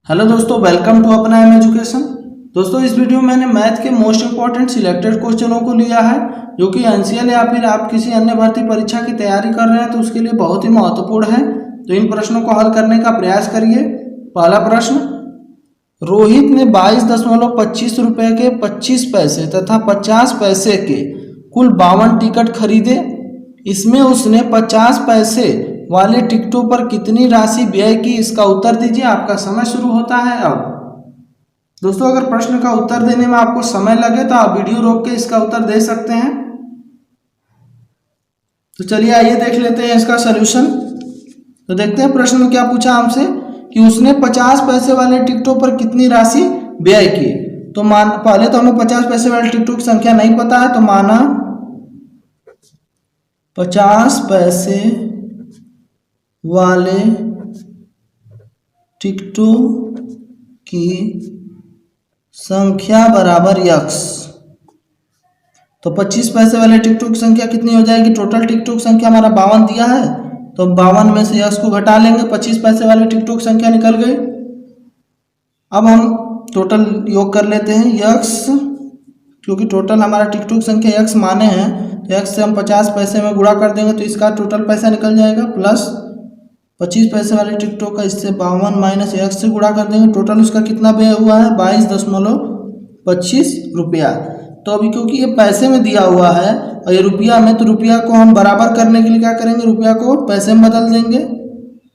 Hello दोस्तों, welcome to अपना M education. दोस्तों, इस वीडियो में मैंने मैथ के मोस्ट इंपॉर्टेंट सिलेक्टेड क्वेश्चनों को लिया है जो कि एनसीएल या फिर आप किसी अन्य भर्ती परीक्षा की तैयारी कर रहे हैं तो उसके लिए बहुत ही महत्वपूर्ण है। तो इन प्रश्नों को हल करने का प्रयास करिए। पहला प्रश्न, रोहित ने 22.25 रुपये के 25 पैसे तथा 50 पैसे के कुल 52 टिकट खरीदे। इसमें उसने 50 पैसे वाले टिकटों पर कितनी राशि व्यय की, इसका उत्तर दीजिए। आपका समय शुरू होता है अब। दोस्तों, अगर प्रश्न का उत्तर देने में आपको समय लगे तो आप वीडियो रोक के इसका उत्तर दे सकते हैं। तो चलिए आइए देख लेते हैं इसका सलूशन। तो देखते हैं प्रश्न में क्या पूछा हमसे कि उसने 50 पैसे वाले टिकटों पर कितनी राशि व्यय की। तो पहले तो हमें 50 पैसे वाले टिकटों की संख्या नहीं पता है, तो माना 50 पैसे वाले टिकटों की संख्या बराबर यक्स। तो 25 पैसे वाले टिकटों की संख्या कितनी हो जाएगी? टोटल टिकटों की संख्या हमारा 52 दिया है, तो 52 में से यक्स को घटा लेंगे, 25 पैसे वाले टिकटों की संख्या निकल गई। अब हम टोटल योग कर लेते हैं। यक्स, क्योंकि टोटल हमारा टिकटों की संख्या यक्स माने हैं, तो यक्स से हम 50 पैसे में गुणा कर देंगे तो इसका टोटल पैसा निकल जाएगा, प्लस 25 पैसे वाले टिकटों का इससे 52 माइनस एक्स से गुणा कर देंगे। टोटल उसका कितना व्यय हुआ है? 22.25 रुपया। तो अभी क्योंकि ये पैसे में दिया हुआ है और ये रुपया में, तो रुपया को हम बराबर करने के लिए क्या करेंगे? रुपया को पैसे में बदल देंगे,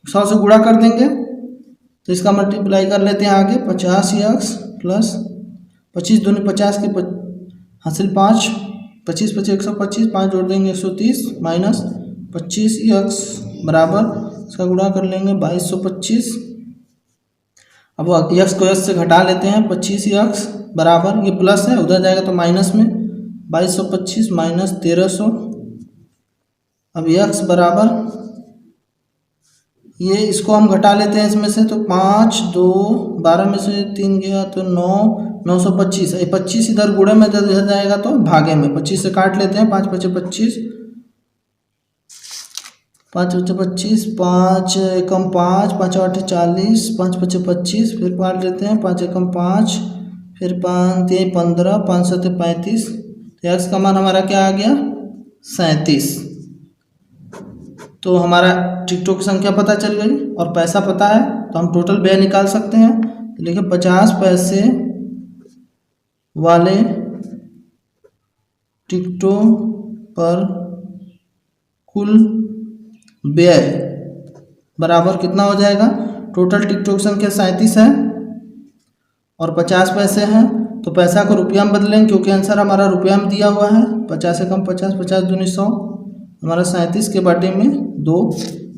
100 से गुणा कर देंगे। तो इसका मल्टीप्लाई कर लेते हैं आगे। 50 एक्स प्लस 25 दूनी 50 के हासिल 5, 25 25 125, 5 जोड़ देंगे 130 माइनस 25 एक्स बराबर इसका गुणा कर लेंगे 2225। अब यक्स को यक्स से घटा लेते हैं। 25 यक्स बराबर, ये प्लस है उधर जाएगा तो माइनस में, 2225 माइनस 1300। अब यक्स बराबर, ये इसको हम घटा लेते हैं इसमें से, तो 5 2 12 में से 3 गया तो 9 925। 25 इधर गुणे में इधर जाएगा तो भागे में, 25 से काट लेते हैं। 5 5 25, 5 5 25, 5 एकम 5, 5 8 40, 5 5 25, फिर काट लेते हैं। 5 एकम 5, फिर 5 3 15, 5 7 35। तो एक्स का मान हमारा क्या आ गया? 37। तो हमारा टिकटों की संख्या पता चल गई और पैसा पता है, तो हम टोटल व्यय निकाल सकते हैं। तो लिखिए 50 पैसे वाले टिकटों पर कुल व्यय बराबर कितना हो जाएगा? टोटल टिकटों की संख्या 37 है और 50 पैसे हैं, तो पैसा को रुपया में बदलेंगे क्योंकि आंसर हमारा रुपया में दिया हुआ है। 50 से कम 50, 50 दूनी 100, हमारा 37 के बटे में 2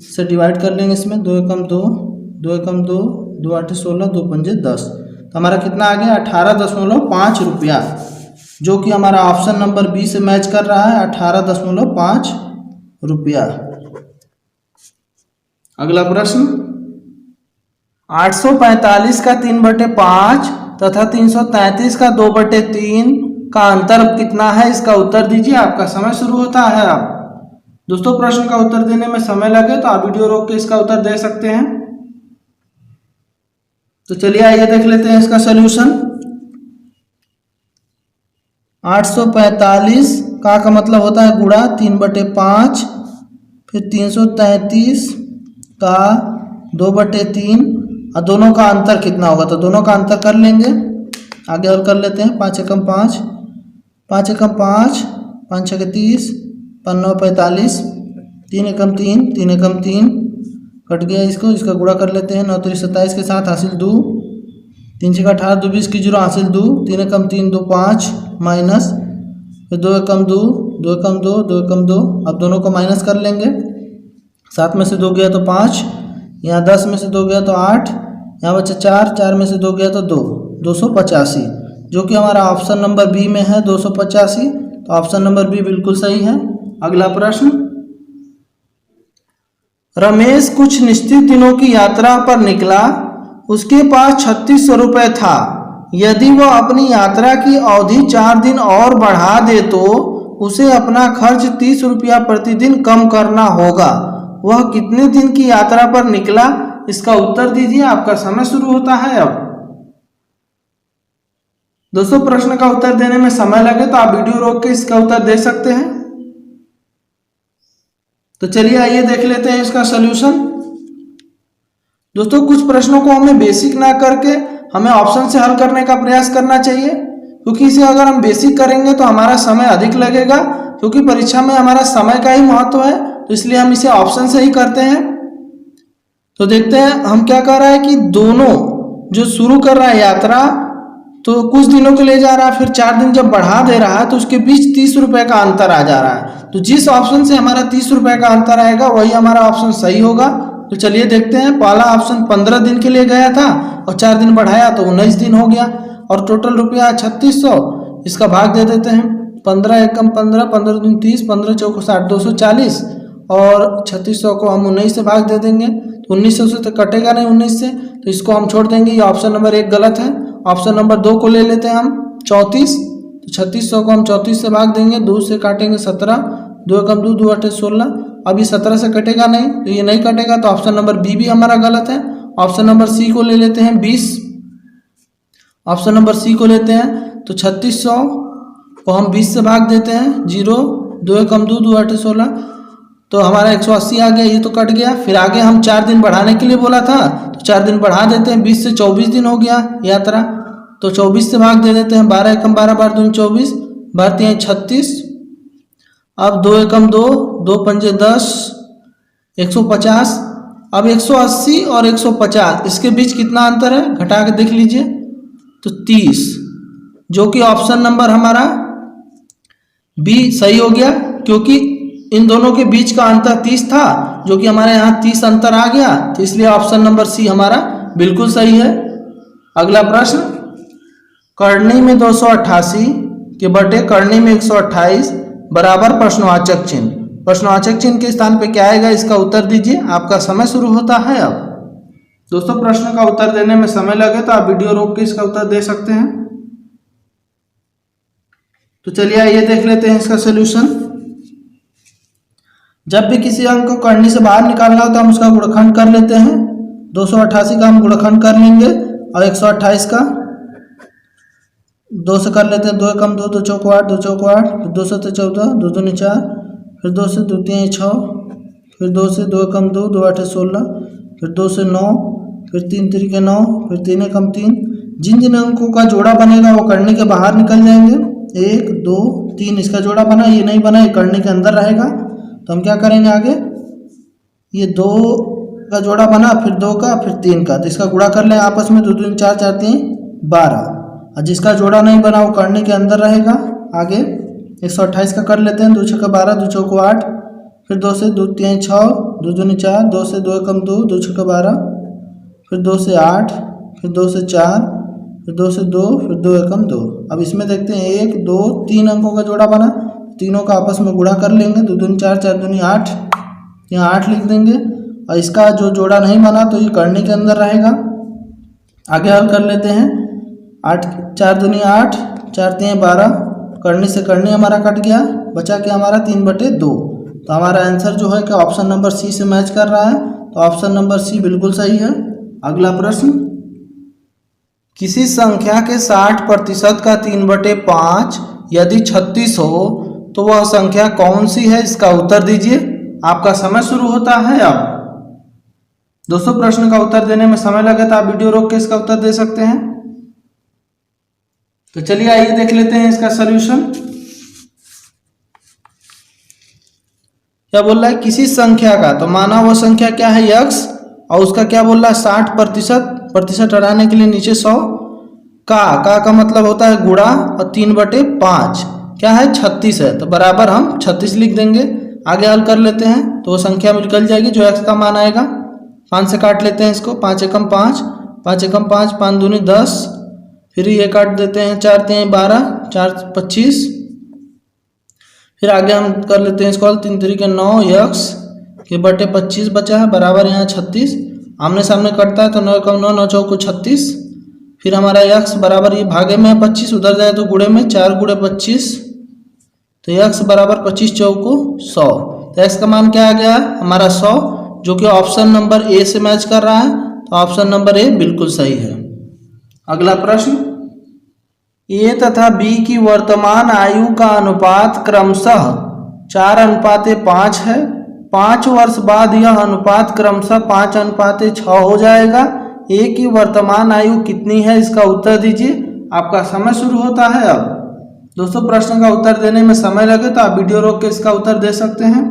से डिवाइड कर लेंगे। इसमें 2 एकम 2, 2 एकम 2, 2 8 16, 2 पंजे 10। तो हमारा कितना आ गया? 18.5 रुपया, जो कि हमारा ऑप्शन नंबर बी से मैच कर रहा है। 18.5 रुपया। अगला प्रश्न, 845 का 3/5 तथा 333 का 2/3 का अंतर कितना है, इसका उत्तर दीजिए। आपका समय शुरू होता है अब। दोस्तों, प्रश्न का उत्तर देने में समय लगे तो आप वीडियो रोक के इसका उत्तर दे सकते हैं। तो चलिए आइए देख लेते हैं इसका सलूशन। 845 का मतलब होता है गुणा 3/5, फिर 333 का 2/3 और दोनों का अंतर कितना होगा? तो दोनों का अंतर कर लेंगे, आगे और कर लेते हैं। 5 एकम 5, 5 एकम 5, 5 6 30, 5 9 45, 3 एकम 3, 3 एकम 3 कट गया, इसका गुणा कर लेते हैं। 9 3 27 के साथ हासिल 2, 3 6 18, 2 20 की 0 हासिल 2, 3 एकम 3 2 5 माइनस, फिर 2 एकम 2, 2 एकम 2, 2 एकम 2। अब दोनों को माइनस कर लेंगे। 7 में से 2 गया तो 5, यहाँ 10 में से 2 गया तो 8, यहाँ बचा 4, 4 में से 2 गया तो 2, 285, जो कि हमारा ऑप्शन नंबर बी में है 285। तो ऑप्शन नंबर बी बिल्कुल सही है। अगला प्रश्न, रमेश कुछ निश्चित दिनों की यात्रा पर निकला, उसके पास 3600 रुपये था। यदि वह अपनी यात्रा की अवधि 4 दिन और बढ़ा दे तो उसे अपना खर्च 30 रुपया प्रतिदिन कम करना होगा। वह कितने दिन की यात्रा पर निकला, इसका उत्तर दीजिए, आपका समय शुरू होता है अब। दोस्तों प्रश्न का उत्तर देने में समय लगे तो आप वीडियो रोक के इसका उत्तर दे सकते हैं। तो चलिए आइए देख लेते हैं इसका सलूशन। दोस्तों कुछ प्रश्नों को हमें बेसिक ना करके हमें ऑप्शन से हल करने का प्रयास करना चाहिए, क्योंकि इसे अगर हम बेसिक करेंगे तो हमारा समय अधिक लगेगा, क्योंकि परीक्षा में हमारा समय का ही महत्व है, तो इसलिए हम इसे ऑप्शन से ही करते हैं। तो देखते हैं हम क्या कर रहा है कि दोनों जो शुरू कर रहा है यात्रा तो कुछ दिनों के लिए जा रहा है, फिर 4 दिन जब बढ़ा दे रहा है तो उसके बीच 30 रुपए का अंतर आ जा रहा है। तो जिस ऑप्शन से हमारा 30 रुपए का अंतर आएगा वही हमारा ऑप्शन सही होगा। तो चलिए देखते हैं। पहला ऑप्शन 15 दिन के लिए गया था और 4 दिन बढ़ाया तो 19 दिन हो गया और टोटल रुपया 3600। इसका भाग दे देते हैं। 15 एकम 15, 15 दूनी 30, 15 चौको 60, 240 और 3600 को हम 19 से भाग दे देंगे। तो 1900 से तो कटेगा नहीं 19 से, तो इसको हम छोड़ देंगे। ये ऑप्शन नंबर 1 गलत है। ऑप्शन नंबर 2 को ले लेते हैं हम 34। तो 3600 को हम 34 से भाग देंगे, 2 से काटेंगे 17, 2 एकम 2, 2 8 16। अब ये 17 से कटेगा नहीं, तो ये नहीं कटेगा, तो ऑप्शन नंबर बी भी हमारा गलत है। ऑप्शन नंबर सी को ले लेते हैं 20। ऑप्शन नंबर सी को लेते हैं तो 3600 को हम 20 से भाग देते हैं, 0, 2 एकम 2, 2 8 16, तो हमारा 180 आ गया, ये तो कट गया। फिर आगे हम 4 दिन बढ़ाने के लिए बोला था, तो 4 दिन बढ़ा देते हैं, 20 से 24 दिन हो गया यात्रा, तो 24 से भाग दे देते हैं। 12 एकम 12, 12 दूनी 24, 12 तिहाई 36। अब 2 एकम 2, 2 पंजे 10, 150। अब 180 और 150 इसके बीच कितना अंतर है घटा के देख लीजिए, तो 30, जो कि ऑप्शन नंबर हमारा बी सही हो गया, क्योंकि इन दोनों के बीच का अंतर 30 था, जो कि हमारे यहाँ 30 अंतर आ गया, तो इसलिए ऑप्शन नंबर सी हमारा बिल्कुल सही है। अगला प्रश्न, करनी में 288 के बटे करनी में 128 बराबर प्रश्नवाचक चिन्ह। प्रश्नवाचक चिन्ह के स्थान पे क्या आएगा, इसका उत्तर दीजिए, आपका समय शुरू होता है अब। दोस्तों प्रश्न का उत्तर देने में समय लगे तो आप वीडियो रोक के इसका उत्तर दे सकते हैं। तो चलिए आइए देख लेते हैं इसका सलूशन। जब भी किसी अंक को करनी से बाहर निकालना हो तो हम उसका गुणनखंड कर लेते हैं। 288 का हम गुणनखंड कर लेंगे और 128 का 2 से कर लेते हैं। 2 एकम 2, 2 चौको 8, 2 चौको 8, फिर 2 से 14, 2 दूनी 4, फिर 2 से 2 तिहाई 6, फिर 2 से 2 एकम 2, 2 8 16, फिर 2 से 9, फिर 3 तिरिके 9, फिर 3 एकम 3। जिन जिन अंकों का जोड़ा बनेगा वो करनी के बाहर निकल जाएंगे। 1 2 3 इसका जोड़ा बना, ये नहीं बना, ये करनी के अंदर रहेगा। तो हम क्या करेंगे आगे, ये 2 का जोड़ा बना, फिर 2 का, फिर 3 का, तो इसका गुणा कर लें आपस में। 2 दूनी 4, 4 3 12, और जिसका जोड़ा नहीं बना वो करनी के अंदर रहेगा। आगे 128 का कर लेते हैं। 2 छक्का 12, 2 चौको 8, फिर 2 से 2 तिहाई 6, 2 दूनी 4, 2 से 2 एकम 2, 2 छक्का 12, फिर 2 से 8, फिर 2 से 4, फिर 2 से 2, फिर 2 एकम 2। अब इसमें देखते हैं 1 2 3 अंकों का जोड़ा बना, तीनों का आपस में गुणा कर लेंगे। 2 दूनी 4, 4 दूनी 8, यहाँ 8 लिख देंगे, और इसका जो जोड़ा नहीं बना तो ये करनी के अंदर रहेगा। आगे हल कर लेते हैं। 8 4 दूनी 8, 4 तिहाई 12, करनी से करनी हमारा कट गया, बचा के हमारा 3/2। तो हमारा आंसर जो है कि ऑप्शन नंबर सी से मैच कर रहा है, तो ऑप्शन नंबर सी बिल्कुल सही है। अगला प्रश्न, किसी संख्या के 60% का 3/5 यदि 36 हो तो वह संख्या कौन सी है, इसका उत्तर दीजिए, आपका समय शुरू होता है अब। दोस्तों प्रश्न का उत्तर देने में समय लगे तो आप वीडियो रोक के इसका उत्तर दे सकते हैं। तो चलिए आइए देख लेते हैं इसका सलूशन। क्या बोल रहा है, किसी संख्या का, तो माना वो संख्या क्या है x, और उसका क्या बोल रहा है 60%, प्रतिशत हटाने के लिए नीचे 100, का मतलब होता है गुणा, और 3/5 क्या है 36 है, तो बराबर हम 36 लिख देंगे। आगे हल कर लेते हैं तो वो संख्या निकल जाएगी जो x का मान आएगा। 5 से काट लेते हैं इसको, 5 एकम 5, 5 एकम 5, 5 दूनी 10, फिर ये काट देते हैं, 4 तिहाई 12, 4 25, फिर आगे हम कर लेते हैं इसको 3 तिरिके 9 x के बटे 25 बचा है, बराबर यहाँ 36। आमने सामने कटता है तो 9 एकम 9, 9 चौको 36, फिर हमारा x बराबर ये भागे में 25, उधर जाए तो गुणे में 4 गुणे 25, तो x बराबर 25 चौको 100। तो x का मान क्या आ गया हमारा 100, जो कि ऑप्शन नंबर ए से मैच कर रहा है। तो ऑप्शन नंबर ए बिल्कुल सही है। अगला प्रश्न, ए तथा बी की वर्तमान आयु का अनुपात क्रमशः 4:5 है। 5 वर्ष बाद यह अनुपात क्रमशः 5:6 हो जाएगा। ए की वर्तमान आयु कितनी है, इसका उत्तर दीजिए। आपका समय शुरू होता है अब। दोस्तों प्रश्न का उत्तर देने में समय लगे तो आप वीडियो रोक के इसका उत्तर दे सकते हैं।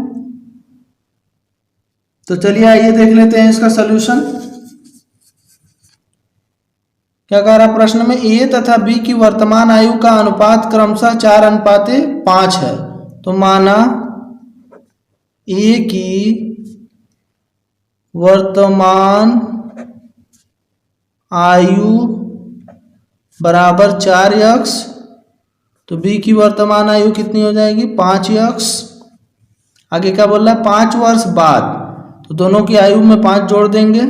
तो चलिए आइए देख लेते हैं इसका सलूशन। क्या कह रहा प्रश्न में, ए तथा बी की वर्तमान आयु का अनुपात क्रमशः 4:5 है। तो माना ए की वर्तमान आयु बराबर 4x, तो बी की वर्तमान आयु कितनी हो जाएगी 5x। आगे क्या बोल रहा है, 5 वर्ष बाद, तो दोनों की आयु में 5 जोड़ देंगे।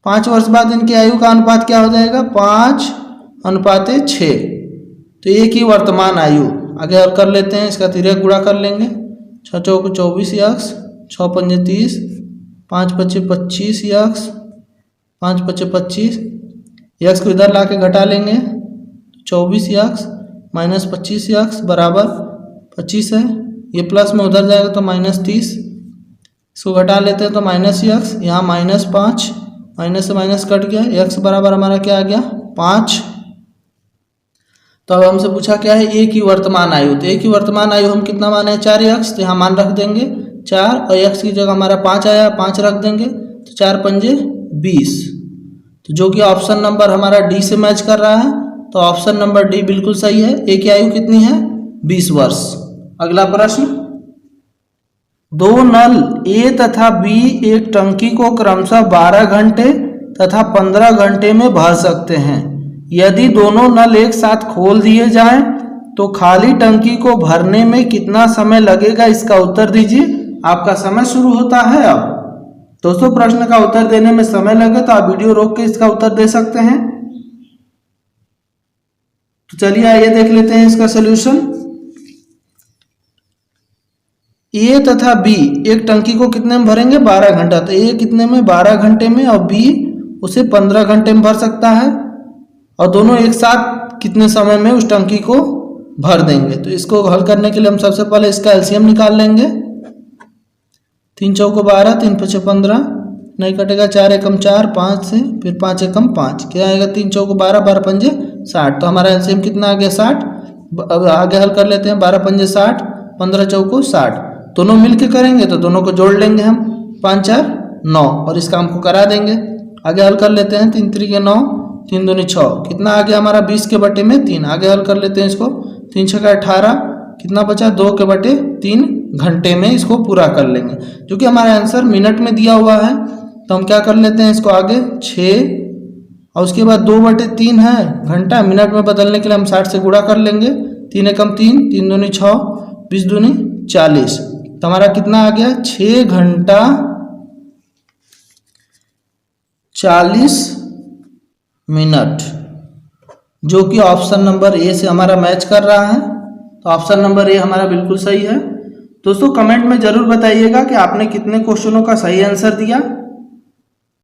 5 वर्ष बाद इनकी आयु का अनुपात क्या हो जाएगा 5:6। तो ए की वर्तमान आयु आगे और कर लेते हैं, इसका तिर्यक गुणा कर लेंगे। 6 चौक 24x, 6 पंजे 30, 5 पच्चे 25x, 5 पच्चे 25, x को इधर ला के घटा लेंगे। 24x माइनस 25x बराबर 25 है। ये प्लस में उधर जाएगा तो -30, इसको घटा लेते हैं तो -x, यहाँ -5, माइनस से माइनस कट गया, x बराबर हमारा क्या आ गया 5। तो अब हमसे पूछा क्या है, ए की वर्तमान आयु। तो ए की वर्तमान आयु हम कितना माने 4x, तो यहाँ मान रख देंगे 4 और x की जगह हमारा 5 आया, 5 रख देंगे तो 4 पंजे 20। तो जो कि ऑप्शन नंबर हमारा डी से मैच कर रहा है, तो ऑप्शन नंबर डी बिल्कुल सही है। ए की आयु कितनी है 20 वर्ष। अगला प्रश्न, 2 नल ए तथा बी एक टंकी को क्रमशः 12 घंटे तथा 15 घंटे में भर सकते हैं। यदि दोनों नल एक साथ खोल दिए जाएं तो खाली टंकी को भरने में कितना समय लगेगा, इसका उत्तर दीजिए। आपका समय शुरू होता है अब। दोस्तों प्रश्न का उत्तर देने में समय लगे तो आप वीडियो रोक के इसका उत्तर दे सकते हैं। तो चलिए आइए देख लेते हैं इसका सलूशन। ए तथा बी एक टंकी को कितने में भरेंगे 12 घंटा, तो ए कितने में 12 घंटे में और बी उसे 15 घंटे में भर सकता है, और दोनों एक साथ कितने समय में उस टंकी को भर देंगे। तो इसको हल करने के लिए हम सबसे पहले इसका एलसीएम निकाल लेंगे। 3 चौको 12, 3 पचे 15, नहीं कटेगा, 4 एकम 4, 5 से फिर 5 एकम 5, क्या आएगा 3 चौको 12, 12 पंजे 60। तो हमारा एलसीएम कितना आ गया 60। अब आगे हल कर लेते हैं, 12 पंजे 60, 15 चौको 60। दोनों मिलके करेंगे तो दोनों को जोड़ लेंगे हम, 5 4 9, और इस काम को करा देंगे। आगे हल कर लेते हैं, 3 3 9, 3 दूनी 6, कितना आ गया हमारा 20 के बटे में 3। आगे हल कर लेते हैं इसको, 3 6 18, कितना बचा 2 के बटे 3 घंटे में इसको पूरा कर लेंगे। जो कि हमारा आंसर मिनट में दिया हुआ है, तो हम क्या कर लेते हैं इसको आगे 6 और उसके बाद 2/3 है घंटा, मिनट में बदलने के लिए हम 60 से गुणा कर लेंगे। 3 एकम 3, 3 दूनी 6, 20 दूनी 40। तो हमारा कितना आ गया 6 घंटा 40 मिनट, जो कि ऑप्शन नंबर ए से हमारा मैच कर रहा है। तो ऑप्शन नंबर ए हमारा बिल्कुल सही है। दोस्तों कमेंट में जरूर बताइएगा कि आपने कितने क्वेश्चनों का सही आंसर दिया।